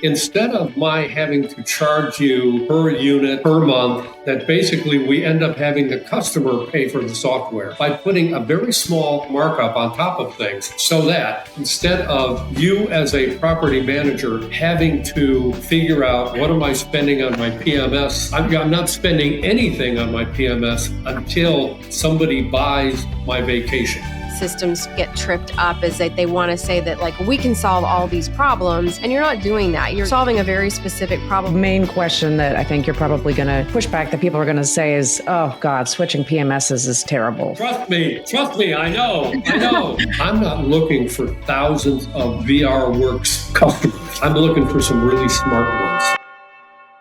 Instead of my having to charge you per unit per month, that basically we end up having the customer pay for the software by putting a very small markup on top of things, so that instead of you as a property manager having to figure out what am I spending on my PMS, I'm not spending anything on my PMS until somebody buys my vacation. Systems get tripped up is that they want to say that like we can solve all these problems, and you're not doing that. You're solving a very specific problem. Main question that I think you're probably going to push back that people are going to say is, oh God, switching PMSs is terrible. Trust me, I know. I'm not looking for thousands of VRWorks customers. I'm looking for some really smart ones.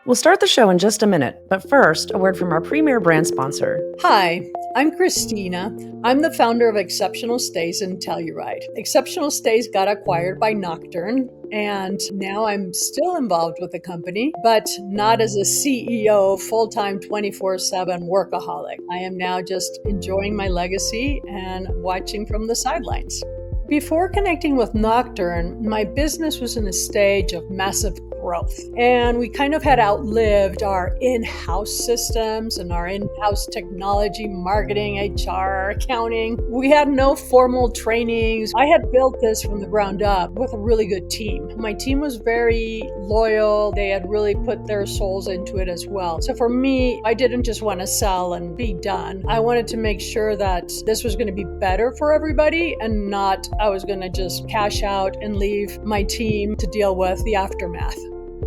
We'll start the show in just a minute, but first, a word from our premier brand sponsor. Hi, I'm Christina. I'm the founder of Exceptional Stays and Telluride. Exceptional Stays got acquired by Nocturne, and now I'm still involved with the company, but not as a CEO, full-time 24/7 workaholic. I am now just enjoying my legacy and watching from the sidelines. Before connecting with Nocturne, my business was in a stage of massive growth. And we kind of had outlived our in-house systems and our in-house technology, marketing, HR, accounting. We had no formal trainings. I had built this from the ground up with a really good team. My team was very loyal. They had really put their souls into it as well. So for me, I didn't just want to sell and be done. I wanted to make sure that this was going to be better for everybody and not I was going to just cash out and leave my team to deal with the aftermath.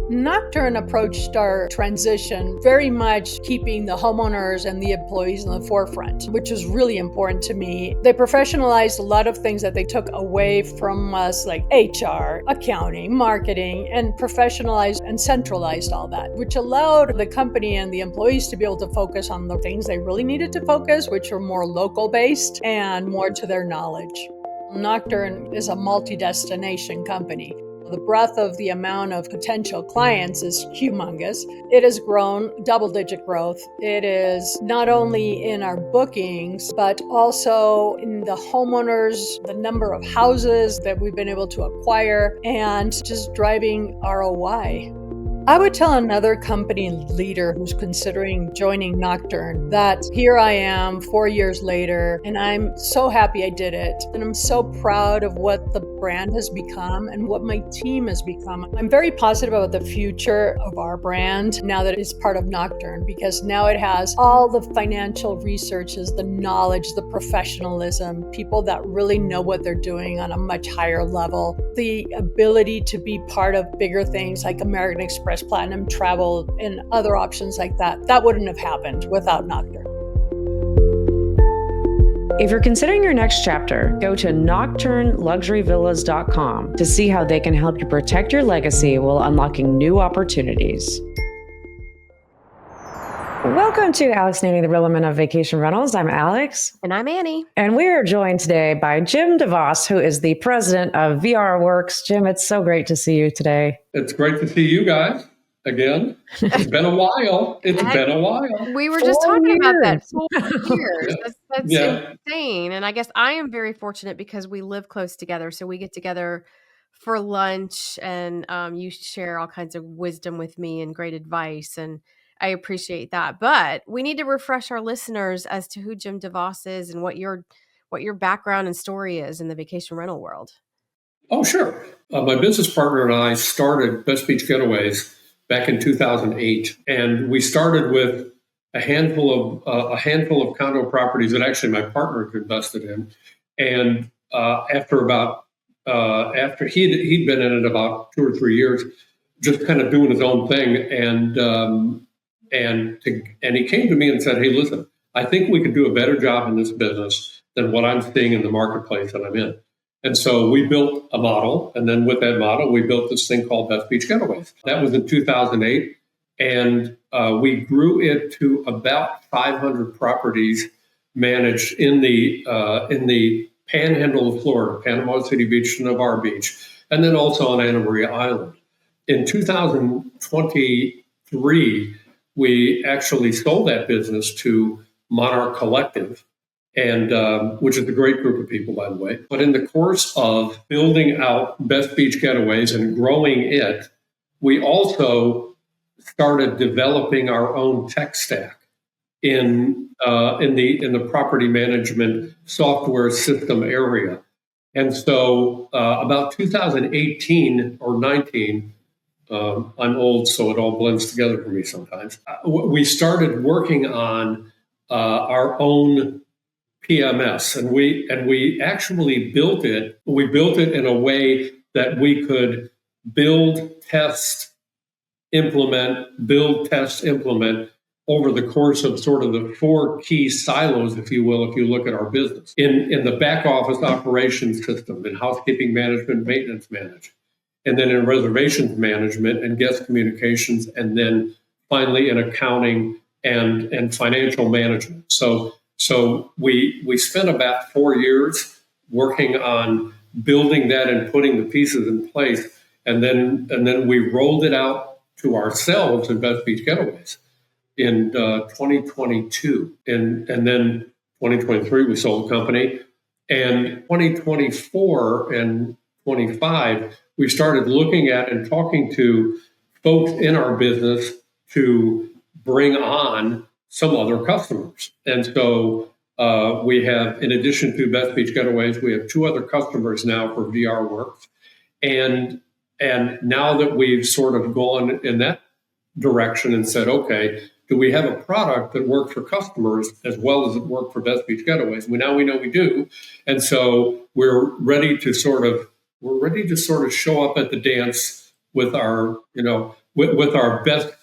Nocturne approached our transition very much keeping the homeowners and the employees in the forefront, which was really important to me. They professionalized a lot of things that they took away from us, like HR, accounting, marketing, and professionalized and centralized all that, which allowed the company and the employees to be able to focus on the things they really needed to focus, which are more local based and more to their knowledge. Nocturne is a multi-destination company. The breadth of the amount of potential clients is humongous. It has grown double-digit growth. It is not only in our bookings, but also in the homeowners, the number of houses that we've been able to acquire, and just driving ROI. I would tell another company leader who's considering joining Nocturne that here I am 4 years later, and I'm so happy I did it. And I'm so proud of what the brand has become and what my team has become. I'm very positive about the future of our brand now that it's part of Nocturne, because now it has all the financial researches, the knowledge, the professionalism, people that really know what they're doing on a much higher level, the ability to be part of bigger things like American Express Platinum Travel and other options like that. That wouldn't have happened without Nocturne. If you're considering your next chapter, go to nocturneluxuryvillas.com to see how they can help you protect your legacy while unlocking new opportunities. Welcome to Alex Nanny, the Real Women of Vacation Rentals. I'm Alex. And I'm Annie. And we are joined today by Jim DeVos, who is the president of VRWorks. Jim, it's so great to see you today. It's great to see you guys again. It's been a while. We were just talking about that. 4 years. Yeah. That's insane. And I guess I am very fortunate because we live close together. So we get together for lunch and you share all kinds of wisdom with me and great advice. And I appreciate that. But we need to refresh our listeners as to who Jim DeVos is and what your background and story is in the vacation rental world. Oh, sure. My business partner and I started Beach Getaways back in 2008, and we started with a handful of condo properties that actually my partner had invested in. And after he'd been in it about 2 or 3 years, just kind of doing his own thing, and he came to me and said, "Hey, listen, I think we could do a better job in this business than what I'm seeing in the marketplace that I'm in." And so we built a model, and then with that model, we built this thing called Beach Getaways. That was in 2008, and we grew it to about 500 properties managed in the Panhandle of Florida, Panama City Beach, Navarre Beach, and then also on Anna Maria Island. In 2023, we actually sold that business to Monarch Collective, and which is a great group of people, by the way. But in the course of building out Beach Getaways and growing it, we also started developing our own tech stack in the property management software system area. And so about 2018 or 19, I'm old, so it all blends together for me sometimes. We started working on our own PMS, and we actually built it. We built it in a way that we could build, test, implement over the course of sort of the four key silos, if you will, if you look at our business. In the back office operations system, in housekeeping management, maintenance management, and then in reservations management and guest communications, and then finally in accounting and financial management. So we spent about 4 years working on building that and putting the pieces in place, and then we rolled it out to ourselves in Best Beach Getaways in 2022, and then 2023 we sold the company, and 2024 and 25 we started looking at and talking to folks in our business to bring on some other customers. And so we have, in addition to Best Beach Getaways, we have 2 other customers now for VRWorks. And now that we've sort of gone in that direction and said, okay, do we have a product that works for customers as well as it worked for Best Beach Getaways? We know we do. And so we're ready to sort of show up at the dance with our, with our best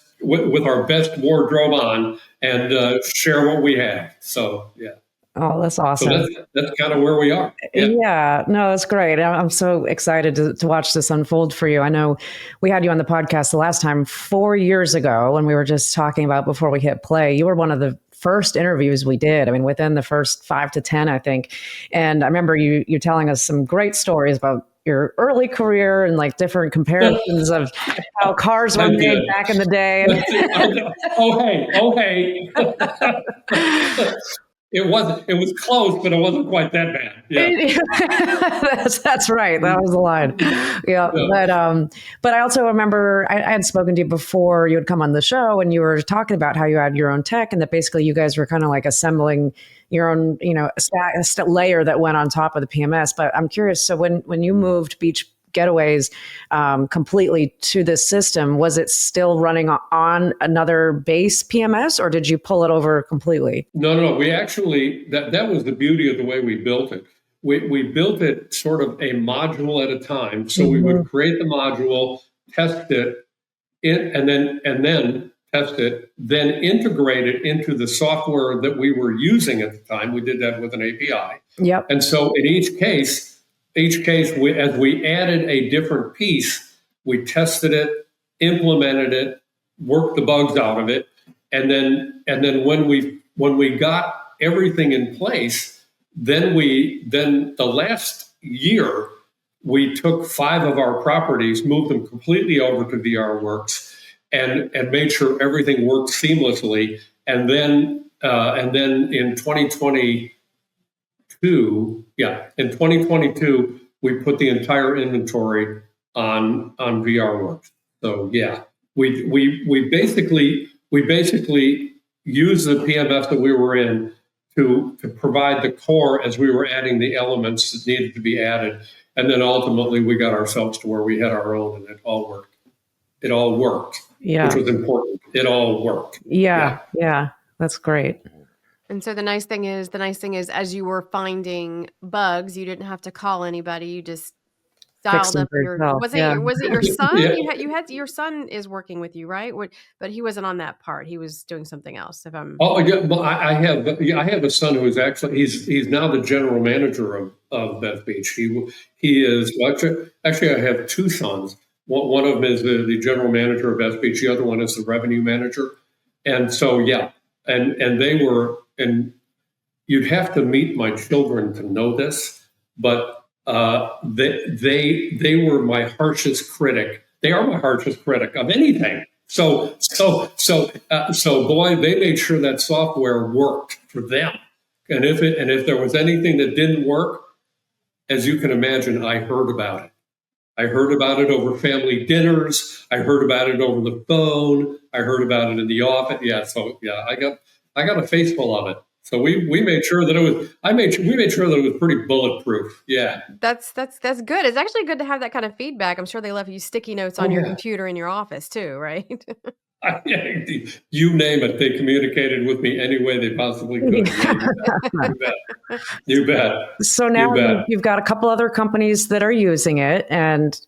wardrobe on and share what we have. So, yeah. Oh, that's awesome. So that's kind of where we are. Yeah, no, that's great. I'm so excited to watch this unfold for you. I know we had you on the podcast the last time 4 years ago when we were just talking about before we hit play. You were one of the first interviews we did. I mean, within the first 5 to 10, I think. And I remember you telling us some great stories about your early career and like different comparisons of how cars were made back in the day. Oh, hey. It was close, but it wasn't quite that bad. Yeah. That's right. That was the line. Yeah. But I also remember I had spoken to you before you had come on the show, and you were talking about how you had your own tech and that basically you guys were kind of like assembling your own, a layer that went on top of the PMS. But I'm curious. So when you moved Beach Getaways completely to this system, was it still running on another base PMS, or did you pull it over completely? No. We actually, that was the beauty of the way we built it. We built it sort of a module at a time. So we would create the module, test it, and then test it, then integrate it into the software that we were using at the time. We did that with an API. Yep. And so in each case, as we added a different piece, we tested it, implemented it, worked the bugs out of it, and then when we got everything in place, then the last year we took 5 of our properties, moved them completely over to VRWorks, and made sure everything worked seamlessly, and then in 2022, in 2022, we put the entire inventory on VRWorks. So we basically used the PMS that we were in to provide the core as we were adding the elements that needed to be added, and then ultimately we got ourselves to where we had our own, and it all worked. It all worked, which was important. It all worked. Yeah, that's great. And so the nice thing is, as you were finding bugs, you didn't have to call anybody. You just dialed up was it your son? Yeah. You had your son is working with you, right? But he wasn't on that part. He was doing something else. Well, I have a son who is actually he's now the general manager of Beth Beach. He is actually I have 2 sons. One of them is the general manager of Beth Beach. The other one is the revenue manager. And so and they were. And you'd have to meet my children to know this, but they were my harshest critic. They are my harshest critic of anything. So boy, they made sure that software worked for them. And if there was anything that didn't work, as you can imagine, I heard about it. I heard about it over family dinners. I heard about it over the phone. I heard about it in the office. I got a face full of it. So we made sure that it was. We made sure that it was pretty bulletproof. Yeah, That's good. It's actually good to have that kind of feedback. I'm sure they left you sticky notes on your computer in your office too, right? You name it, they communicated with me any way they possibly could. You bet. So now you've got a couple other companies that are using it, and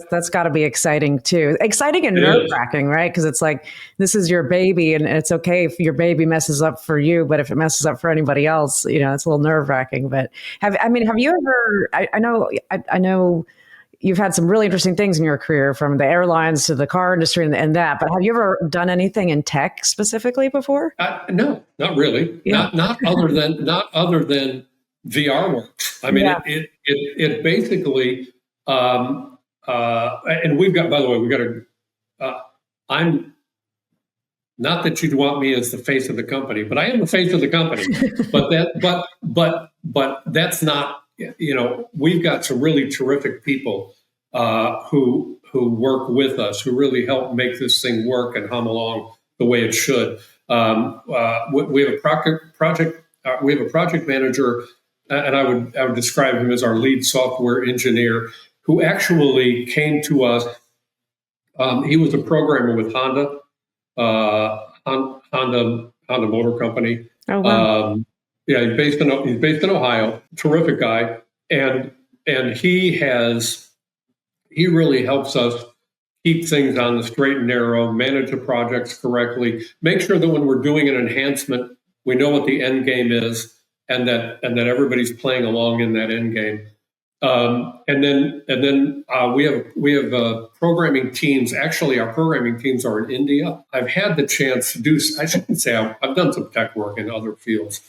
that's got to be exciting too. Exciting and nerve-wracking, right? Because it's like, this is your baby, and it's okay if your baby messes up for you, but if it messes up for anybody else, it's a little nerve-wracking. But have you ever? I know. You've had some really interesting things in your career, from the airlines to the car industry and that. But have you ever done anything in tech specifically before? No, not really. Yeah. Not other than VRWorks. I mean, it basically, and we've got. By the way, I'm not that you'd want me as the face of the company, but I am the face of the company. but that's not. We've got some really terrific people who work with us, who really help make this thing work and hum along the way it should. We have a project manager, and I would describe him as our lead software engineer, who actually came to us. He was a programmer with Honda Motor Company. Oh, wow. He's based in Ohio. Terrific guy, and he really helps us keep things on the straight and narrow, manage the projects correctly, make sure that when we're doing an enhancement, we know what the end game is, and that everybody's playing along in that end game. And then we have programming teams. Actually, our programming teams are in India. I've had the chance to do. I shouldn't say I've done some tech work in other fields.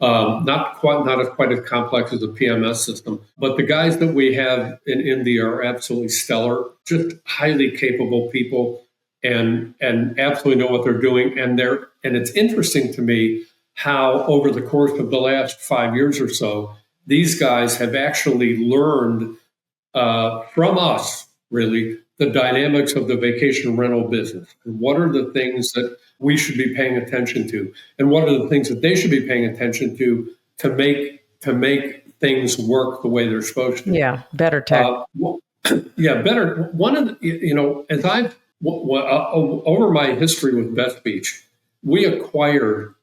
Not quite as complex as a PMS system, but the guys that we have in India are absolutely stellar, just highly capable people, and absolutely know what they're doing. And it's interesting to me how over the course of the last 5 years or so, these guys have actually learned from us, really, the dynamics of the vacation rental business, and what are the things that we should be paying attention to, and what are the things that they should be paying attention to make things work the way they're supposed to. Yeah, better tech. Better. One of the, as I've over my history with Best Beach, we acquired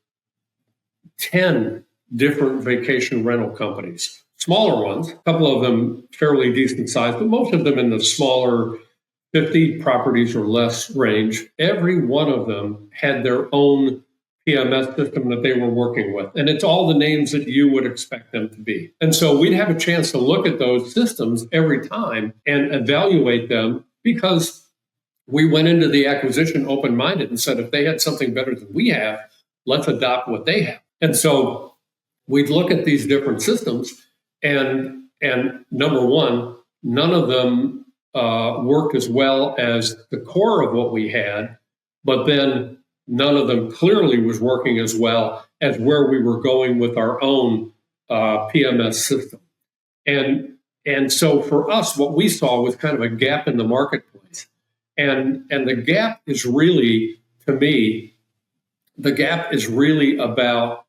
10 different vacation rental companies, smaller ones, a couple of them fairly decent size, but most of them in the smaller 50 properties or less range. Every one of them had their own PMS system that they were working with. And it's all the names that you would expect them to be. And so we'd have a chance to look at those systems every time and evaluate them, because we went into the acquisition open-minded and said, if they had something better than we have, let's adopt what they have. And so we'd look at these different systems, and number one, none of them worked as well as the core of what we had, but then none of them clearly was working as well as where we were going with our own PMS system. And so for us, what we saw was kind of a gap in the marketplace. And the gap is really, to me, the gap is really about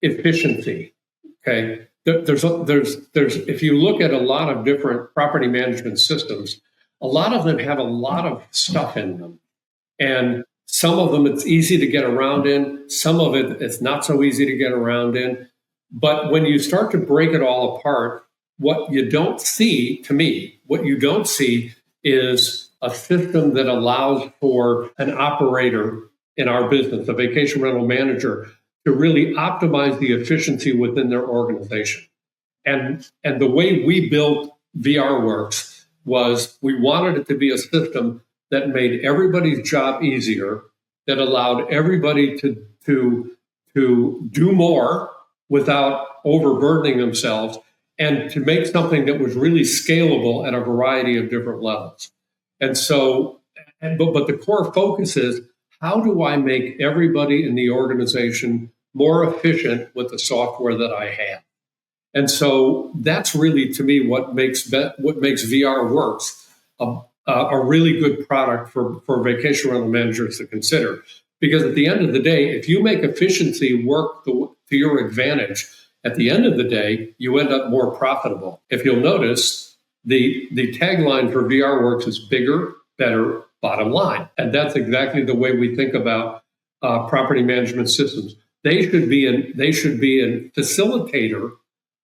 efficiency. Okay. There's if you look at a lot of different property management systems, a lot of them have a lot of stuff in them. And some of them it's easy to get around in, some of it it's not so easy to get around in. But when you start to break it all apart, what you don't see is a system that allows for an operator in our business, a vacation rental manager, to really optimize the efficiency within their organization. And the way we built VRWorks was we wanted it to be a system that made everybody's job easier, that allowed everybody to do more without overburdening themselves, and to make something that was really scalable at a variety of different levels. And so, but the core focus is, how do I make everybody in the organization more efficient with the software that I have? And so that's really, to me, what makes VRWorks a really good product for vacation rental managers to consider. Because at the end of the day, if you make efficiency work to your advantage, at the end of the day, you end up more profitable. If you'll notice, the tagline for VRWorks is bigger, better, bottom line. And that's exactly the way we think about property management systems. They should be a facilitator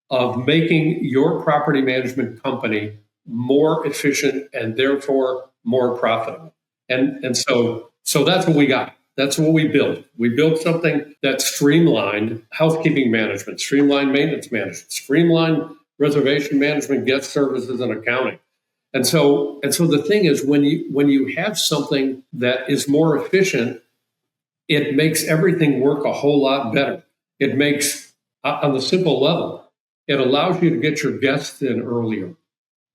of making your property management company more efficient and therefore more profitable. And so that's what we got. That's what we built. We built something that streamlined housekeeping management, streamlined maintenance management, streamlined reservation management, guest services, and accounting. And so the thing is, when you have something that is more efficient, it makes everything work a whole lot better. It makes, on the simple level, it allows you to get your guests in earlier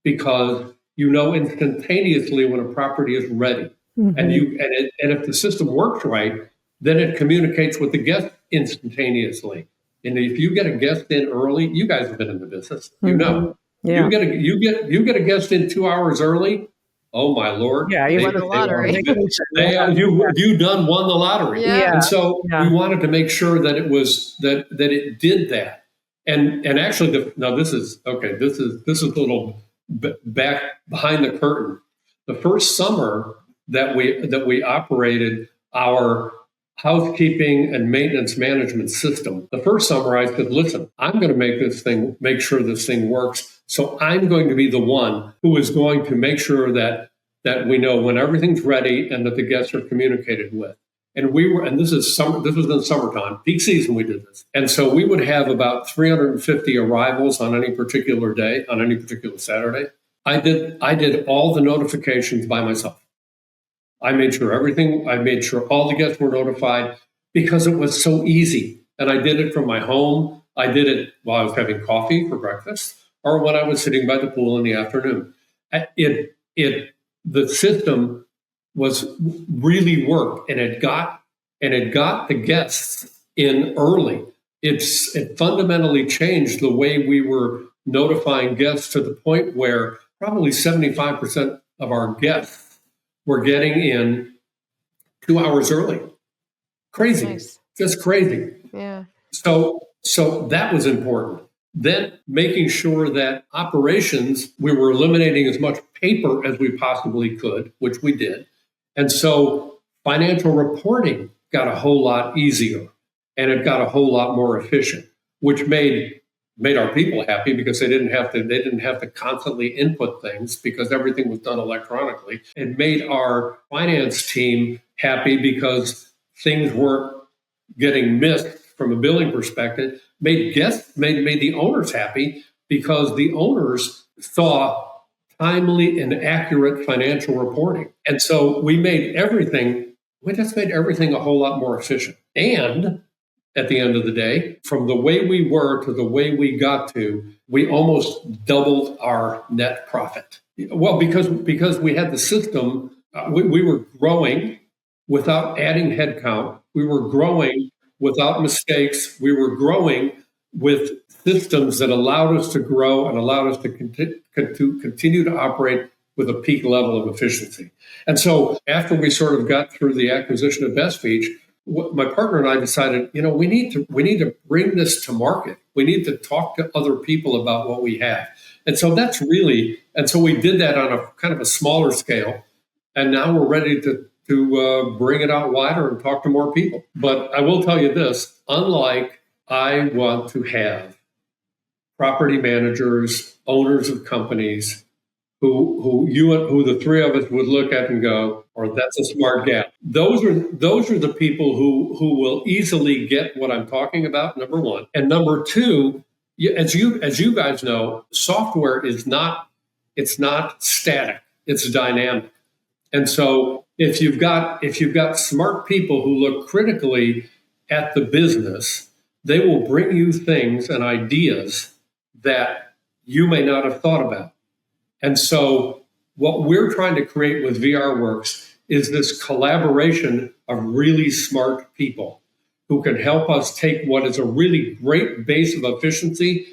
because you know instantaneously when a property is ready. Mm-hmm. And if the system works right, then it communicates with the guest instantaneously. And if you get a guest in early, you guys have been in the business, you know. Yeah. You get a guest in 2 hours early. Oh my Lord! Yeah, you won the lottery. You done won the lottery. Yeah. And so we wanted to make sure that it was that it did that. And actually, this is a little back behind the curtain. The first summer that we operated our housekeeping and maintenance management system. The first summer I said, listen, I'm going to make sure this thing works. So I'm going to be the one who is going to make sure that we know when everything's ready and that the guests are communicated with. And this was in the summertime, peak season we did this. And so we would have about 350 arrivals on any particular day, on any particular Saturday. I did all the notifications by myself. I made sure all the guests were notified because it was so easy. And I did it from my home. I did it while I was having coffee for breakfast or when I was sitting by the pool in the afternoon. The system was really worked and it got the guests in early. It fundamentally changed the way we were notifying guests to the point where probably 75% of our guests were getting in 2 hours early. Crazy. Nice. Just crazy. Yeah. So that was important. Then making sure that operations, we were eliminating as much paper as we possibly could, which we did. And so financial reporting got a whole lot easier and it got a whole lot more efficient, which made our people happy because they didn't have to constantly input things because everything was done electronically. It made our finance team happy because things weren't getting missed from a billing perspective. Made the owners happy because the owners saw timely and accurate financial reporting. And so we just made everything a whole lot more efficient. And at the end of the day, from the way we were to the way we got to, we almost doubled our net profit. Well, because we had the system, we were growing without adding headcount. We were growing without mistakes. We were growing with systems that allowed us to grow and allowed us to continue to operate with a peak level of efficiency. And so after we sort of got through the acquisition of Best Beach, my partner and I decided, we need to bring this to market. We need to talk to other people about what we have. And so so we did that on a kind of a smaller scale. And now we're ready to bring it out wider and talk to more people. But I will tell you this, unlike I want to have property managers, owners of companies who the three of us would look at and go, or that's a smart gal. Those are the people who will easily get what I'm talking about, number one. And number two, as you guys know, software is not static, it's dynamic. And so if you've got smart people who look critically at the business, they will bring you things and ideas that you may not have thought about. And so what we're trying to create with VRWorks is this collaboration of really smart people who can help us take what is a really great base of efficiency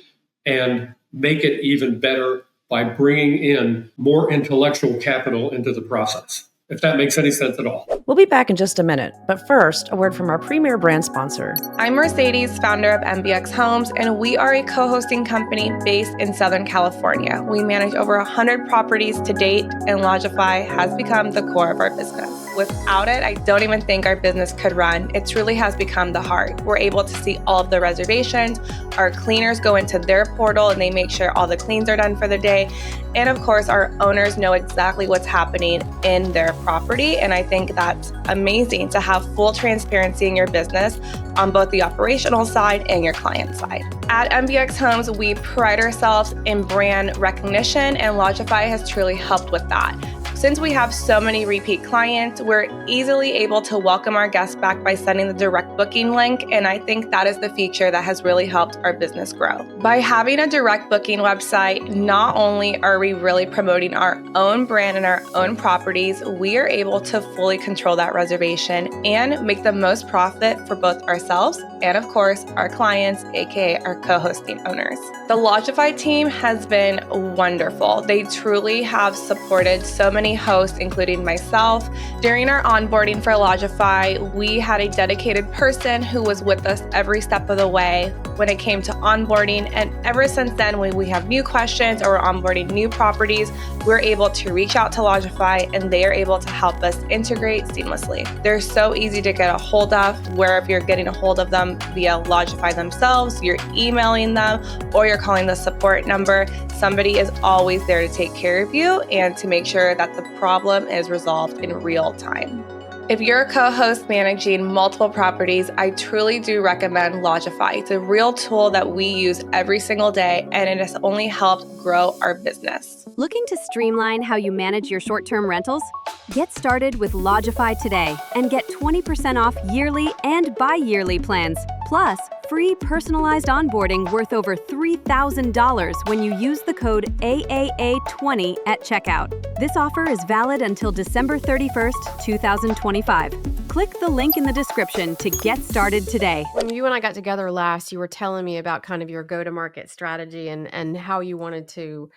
and make it even better by bringing in more intellectual capital into the process, if that makes any sense at all. We'll be back in just a minute, but first, a word from our premier brand sponsor. I'm Mercedes, founder of MBX Homes, and we are a co-hosting company based in Southern California. We manage over 100 properties to date, and Lodgify has become the core of our business. Without it, I don't even think our business could run. It truly has become the heart. We're able to see all of the reservations. Our cleaners go into their portal and they make sure all the cleans are done for the day. And of course, our owners know exactly what's happening in their property. And I think that's amazing to have full transparency in your business on both the operational side and your client side. At MBX Homes, we pride ourselves in brand recognition, and Lodgify has truly helped with that. Since we have so many repeat clients, we're easily able to welcome our guests back by sending the direct booking link, and I think that is the feature that has really helped our business grow. By having a direct booking website, not only are we really promoting our own brand and our own properties, we are able to fully control that reservation and make the most profit for both ourselves and, of course, our clients, aka our co-hosting owners. The Lodgify team has been wonderful. They truly have supported so many hosts, including myself. During our onboarding for Lodgify, we had a dedicated person who was with us every step of the way when it came to onboarding. And ever since then, when we have new questions or we're onboarding new properties, we're able to reach out to Lodgify and they are able to help us integrate seamlessly. They're so easy to get a hold of, where if you're getting a hold of them via Lodgify themselves, you're emailing them, or you're calling the support number, somebody is always there to take care of you and to make sure that the problem is resolved in real time. If you're a co-host managing multiple properties, I truly do recommend Lodgify. It's a real tool that we use every single day, and it has only helped grow our business. Looking to streamline how you manage your short-term rentals? Get started with Lodgify today and get 20% off yearly and bi-yearly plans. Plus, free personalized onboarding worth over $3,000 when you use the code AAA20 at checkout. This offer is valid until December 31st, 2025. Click the link in the description to get started today. When you and I got together last, you were telling me about kind of your go-to-market strategy and how you wanted to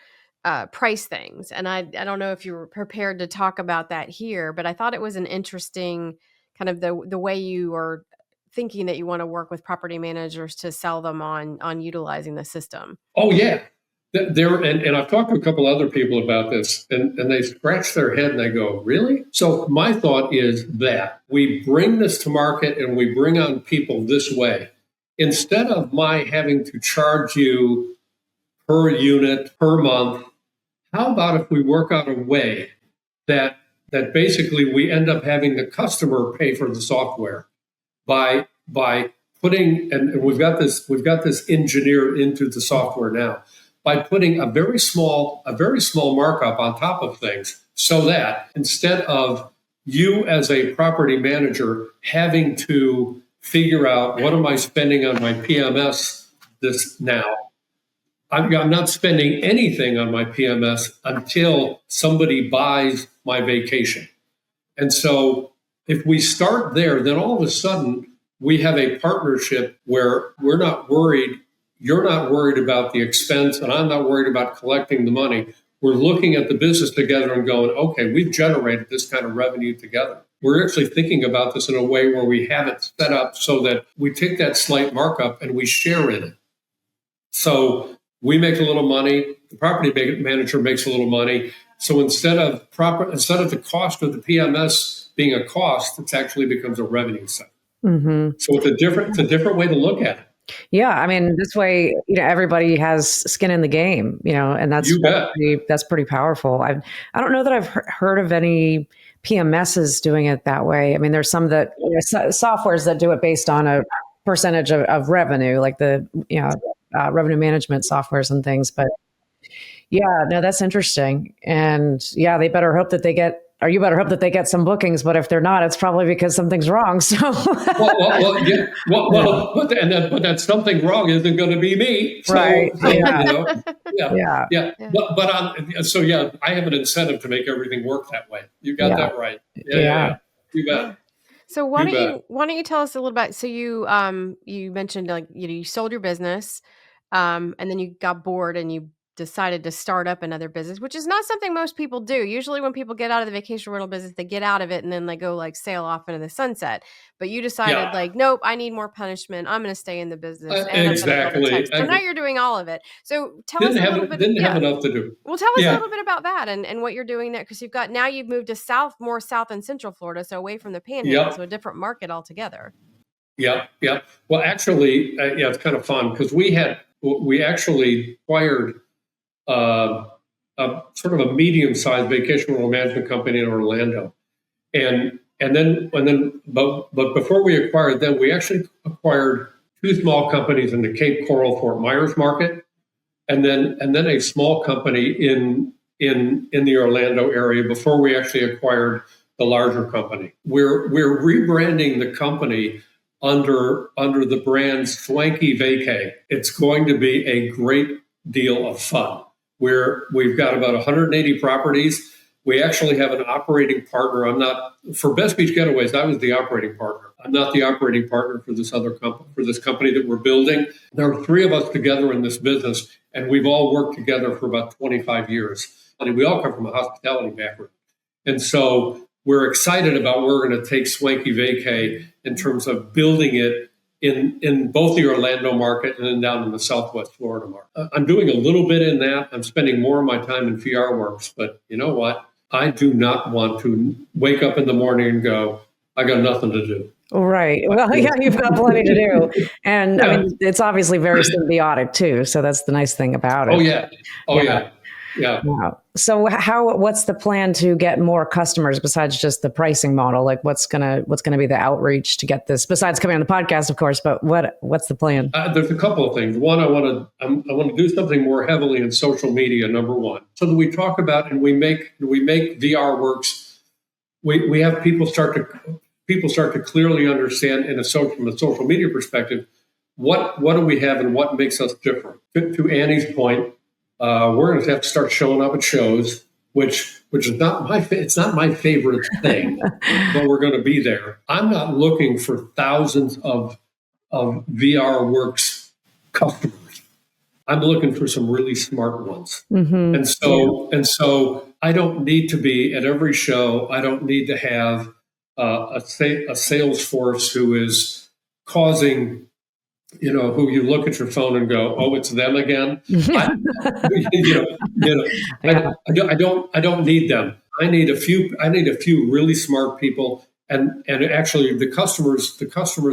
price things. And I don't know if you were prepared to talk about that here, but I thought it was an interesting kind of the way you are thinking that you want to work with property managers to sell them on utilizing the system. Oh, yeah. And I've talked to a couple other people about this, and they scratch their head and they go, really? So my thought is that we bring this to market and we bring on people this way. Instead of my having to charge you per unit, per month, how about if we work out a way that basically we end up having the customer pay for the software by putting, and we've got this engineered into the software now, by putting a very small markup on top of things, so that instead of you as a property manager having to figure out what am I spending on my PMS this now, I'm not spending anything on my PMS until somebody buys my vacation. And so if we start there, then all of a sudden we have a partnership where we're not worried. You're not worried about the expense, and I'm not worried about collecting the money. We're looking at the business together and going, okay, we've generated this kind of revenue together. We're actually thinking about this in a way where we have it set up so that we take that slight markup and we share in it. So we make a little money, the property manager makes a little money. So instead of the cost of the PMS being a cost, it actually becomes a revenue center. Mm-hmm. So it's a different way to look at it. Yeah, I mean, this way, everybody has skin in the game, and that's pretty powerful. I don't know that I've heard of any PMSs doing it that way. I mean, there's some that softwares that do it based on a percentage of revenue, like the revenue management softwares and things. But yeah, no, that's interesting. And yeah, you better hope that they get some bookings. But if they're not, it's probably because something's wrong. So, but that something wrong isn't going to be me, so, right? Yeah. But I have an incentive to make everything work that way. You got that right. Yeah. You bet. So why don't you tell us a little bit? So you mentioned you sold your business, and then you got bored and you decided to start up another business, which is not something most people do. Usually when people get out of the vacation rental business, they get out of it and then they go like sail off into the sunset. But you decided like, nope, I need more punishment. I'm going to stay in the business. And exactly. So now you're doing all of it. So tell us a little bit. Didn't have enough to do. Well, tell us a little bit about that and what you're doing there. Because you've moved to more south and central Florida. So away from the panhandle, so a different market altogether. Yep. Well, actually, it's kind of fun because we actually acquired a sort of a medium-sized vacation rental management company in Orlando, but before we acquired them, we actually acquired 2 small companies in the Cape Coral Fort Myers market, and then a small company in the Orlando area before we actually acquired the larger company. We're rebranding the company under the brand Swanky Vacay. It's going to be a great deal of fun. We've got about 180 properties. We actually have an operating partner. For Best Beach Getaways, I was the operating partner. I'm not the operating partner for this other company, for this company that we're building. There are 3 of us together in this business, and we've all worked together for about 25 years. And we all come from a hospitality background. And so we're excited about where we're going to take Swanky Vacay in terms of building it in both the Orlando market and then down in the Southwest Florida market. I'm doing a little bit in that. I'm spending more of my time in VRWorks, but you know what? I do not want to wake up in the morning and go, I got nothing to do. Right. Well, yeah, you've got plenty to do. And I mean, it's obviously very symbiotic too. So that's the nice thing about it. Oh, yeah. Wow. So what's the plan to get more customers besides just the pricing model? Like what's gonna be the outreach to get this, besides coming on the podcast, of course, but what's the plan? There's a couple of things. One, I want to do something more heavily in social media, number one, so that we talk about and we make VRWorks. We have people start to clearly understand from a social media perspective, what do we have and what makes us different. To Annie's point, we're going to have to start showing up at shows, which is it's not my favorite thing, but we're going to be there. I'm not looking for thousands of VRWorks customers. I'm looking for some really smart ones. Mm-hmm. And so I don't need to be at every show. I don't need to have a sales force who is causing, who you look at your phone and go, oh, it's them again. I don't need them. I need a few really smart people. And actually the customers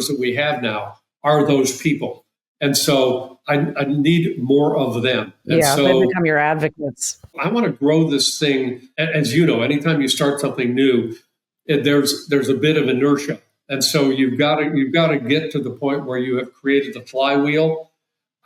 that we have now are those people. And so I need more of them. And so they become your advocates. I want to grow this thing. As you know, anytime you start something new, there's a bit of inertia. And so you've got to get to the point where you have created the flywheel.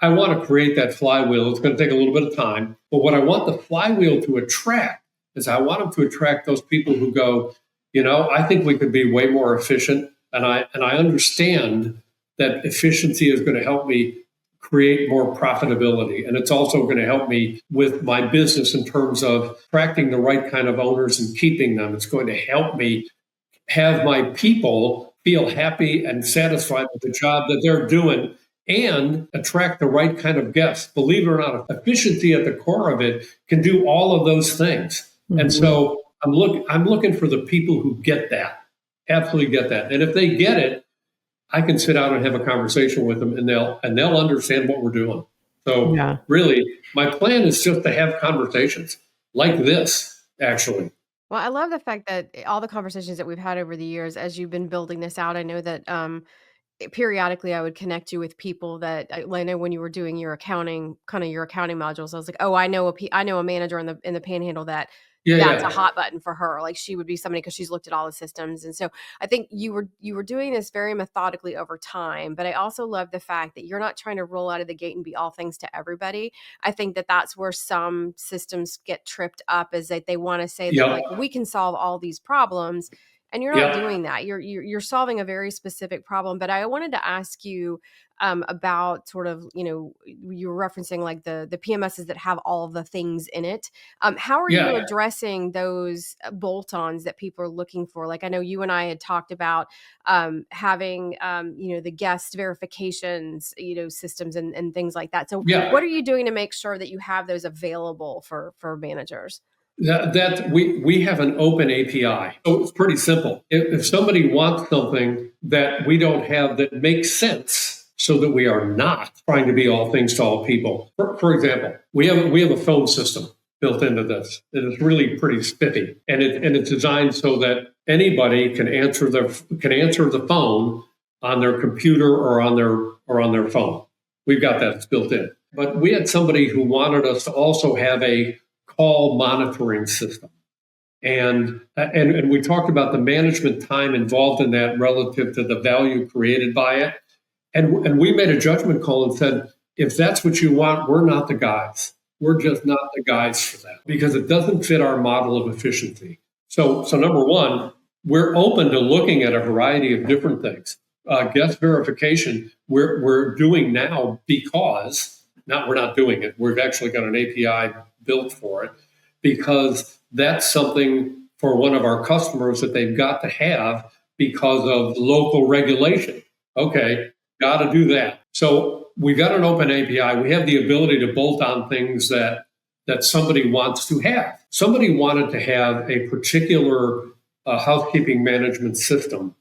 I want to create that flywheel. It's going to take a little bit of time. But what I want the flywheel to attract is I want them to attract those people who go, I think we could be way more efficient. And I understand that efficiency is going to help me create more profitability. And it's also going to help me with my business in terms of attracting the right kind of owners and keeping them. It's going to help me have my people feel happy and satisfied with the job that they're doing and attract the right kind of guests. Believe it or not, efficiency at the core of it can do all of those things. Mm-hmm. And so I'm looking for the people who get that, absolutely get that. And if they get it, I can sit down and have a conversation with them and they'll understand what we're doing. So really, my plan is just to have conversations like this, actually. Well, I love the fact that all the conversations that we've had over the years, as you've been building this out, I know that periodically I would connect you with people that I know when you were doing your accounting modules, I was like, oh, I know a manager in the Panhandle that's a hot button for her. Like she would be somebody because she's looked at all the systems. And so I think you were doing this very methodically over time, but I also love the fact that you're not trying to roll out of the gate and be all things to everybody. I think that that's where some systems get tripped up, is that they want to say that like we can solve all these problems. And you're not doing that. You're solving a very specific problem. But I wanted to ask you about sort of, you were referencing like the PMSs that have all of the things in it. How are you addressing those bolt-ons that people are looking for? Like, I know you and I had talked about having, the guest verifications, systems and things like that. So what are you doing to make sure that you have those available for managers? That we have an open API. So it's pretty simple. If somebody wants something that we don't have that makes sense, so that we are not trying to be all things to all people. For example, we have a phone system built into this. It is really pretty spiffy, and it's designed so that anybody can answer the phone on their computer or on their phone. We've got that built in. But we had somebody who wanted us to also have a call monitoring system. And we talked about the management time involved in that relative to the value created by it. And we made a judgment call and said, if that's what you want, we're not the guys. We're just not the guys for that because it doesn't fit our model of efficiency. So number one, we're open to looking at a variety of different things. Guest verification, we're doing now because, we're not doing it. We've actually got an API built for it because that's something for one of our customers that they've got to have because of local regulation. Okay, got to do that. So we got an open API. We have the ability to bolt on things that somebody wants to have. Somebody wanted to have a particular housekeeping management system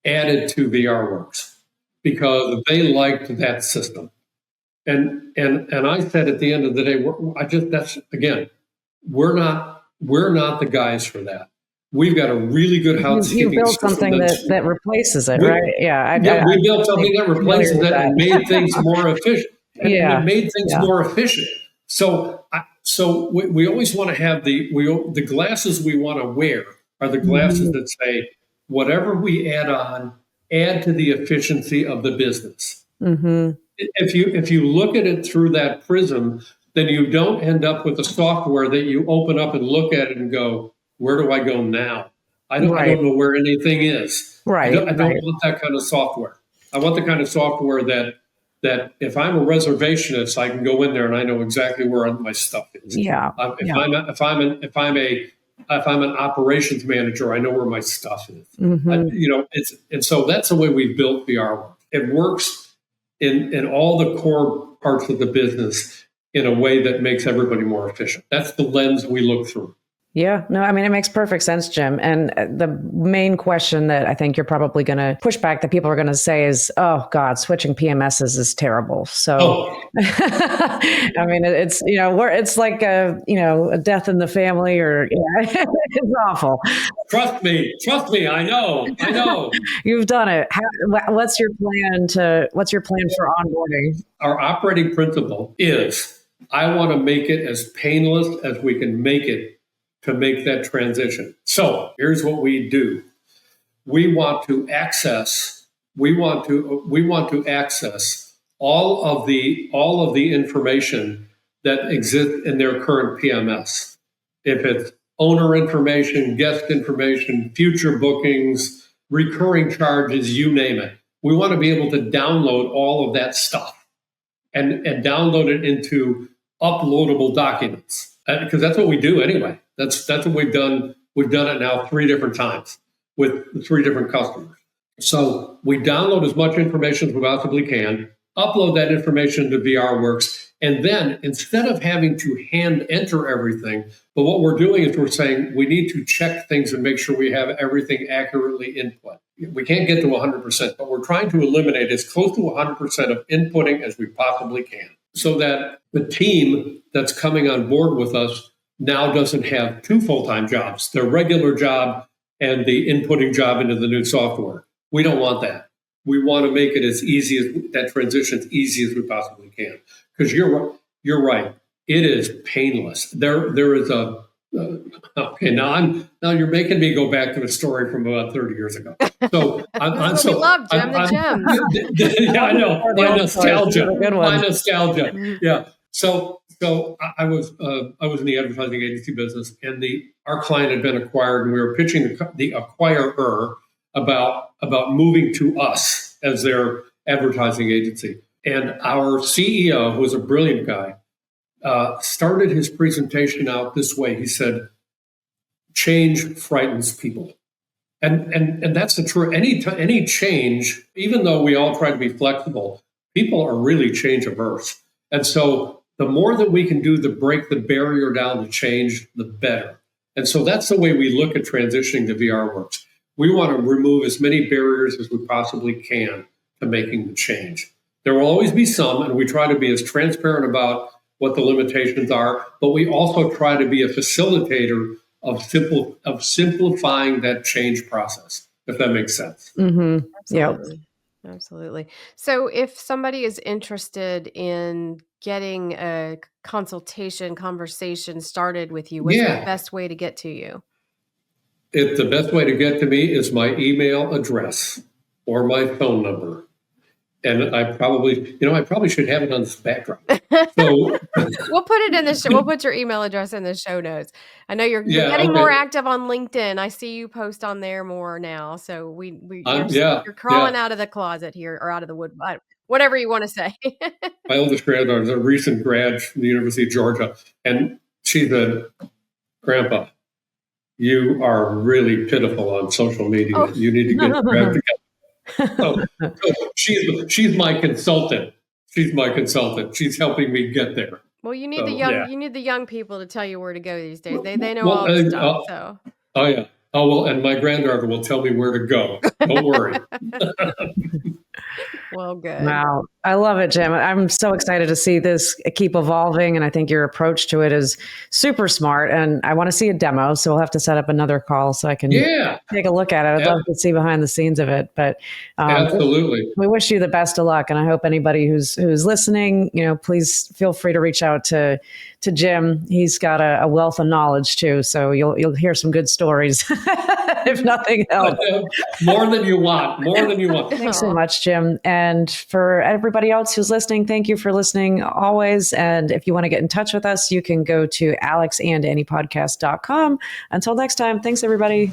added to VRWorks because they liked that system. And I said at the end of the day, we're not the guys for that. We've got a really good housekeeping You built system something that replaces it, right? We built something that replaces it and made things more efficient. It made things more efficient. So we always want to have the glasses we want to wear are the glasses that say, whatever we add to the efficiency of the business. Mm-hmm. If you look at it through that prism, then you don't end up with a software that you open up and look at it and go, where do I go now? I don't know where anything is. Right. I don't want that kind of software. I want the kind of software that if I'm a reservationist, I can go in there and I know exactly where my stuff is. If I'm an operations manager, I know where my stuff is. Mm-hmm. So that's the way we built VRWorks. It works in all the core parts of the business in a way that makes everybody more efficient. That's the lens we look through. Yeah, no, I mean, it makes perfect sense, Jim. And the main question that I think you're probably going to push back that people are going to say is, oh God, switching PMSs is terrible. So, I mean, it's, it's like a death in the family or it's awful. Trust me. I know. You've done it. What's your plan for onboarding? Our operating principle is I want to make it as painless as we can make it to make that transition. So here's what we do. We want to access all of the information that exists in their current PMS. If it's owner information, guest information, future bookings, recurring charges, you name it. We want to be able to download all of that stuff and download it into uploadable documents because that's what we do anyway. That's what we've done. We've done it now 3 different times with 3 different customers. So we download as much information as we possibly can, upload that information to VRWorks, and then instead of having to hand enter everything, but what we're doing is we're saying we need to check things and make sure we have everything accurately input. We can't get to 100%, but we're trying to eliminate as close to 100% of inputting as we possibly can so that the team that's coming on board with us now doesn't have 2 full-time jobs, their regular job and the inputting job into the new software. We don't want that. We want to make it as easy as that transition as easy as we possibly can. Because you're right. It is painless. There is a okay. Now you're making me go back to a story from about 30 years ago. So we love Jim the Jim. Yeah, I know. My nostalgia. Yeah. So I was in the advertising agency business, and our client had been acquired, and we were pitching the acquirer about moving to us as their advertising agency. And our CEO, who was a brilliant guy, started his presentation out this way. He said, "Change frightens people." And that's the truth. Any change, even though we all try to be flexible, people are really change averse. And so the more that we can do to break the barrier down to change, the better. And so that's the way we look at transitioning to VRWorks. We want to remove as many barriers as we possibly can to making the change. There will always be some, and we try to be as transparent about what the limitations are, but we also try to be a facilitator of simplifying that change process, if that makes sense. Mm-hmm. Absolutely. Yep. Absolutely. So if somebody is interested in getting a conversation started with you, what's the best way to get to you? The best way to get to me is my email address or my phone number. And I probably should have it on this backdrop. So we'll put it in the show. We'll put your email address in the show notes. I know you're getting more active on LinkedIn. I see you post on there more now. So you're crawling out of the closet here, or out of the wood, whatever you want to say. My oldest granddaughter is a recent grad from the University of Georgia, and she said, "Grandpa, you are really pitiful on social media. Oh. You need to get your act together." So she's my consultant. She's helping me get there. Well, you need the young people to tell you where to go these days. They know all the stuff. So. Oh yeah. Oh well, and my granddaughter will tell me where to go. Don't worry. Well, good. Wow. I love it, Jim. I'm so excited to see this keep evolving. And I think your approach to it is super smart. And I want to see a demo. So we'll have to set up another call so I can take a look at it. I'd love to see behind the scenes of it. But absolutely. We wish you the best of luck. And I hope anybody who's listening, please feel free to reach out to Jim. He's got a wealth of knowledge too. So you'll hear some good stories, if nothing else. More than you want. Thanks so much, Jim. And for everybody else who's listening, thank you for listening always. And if you want to get in touch with us, you can go to alexandanypodcast.com. Until next time, thanks, everybody.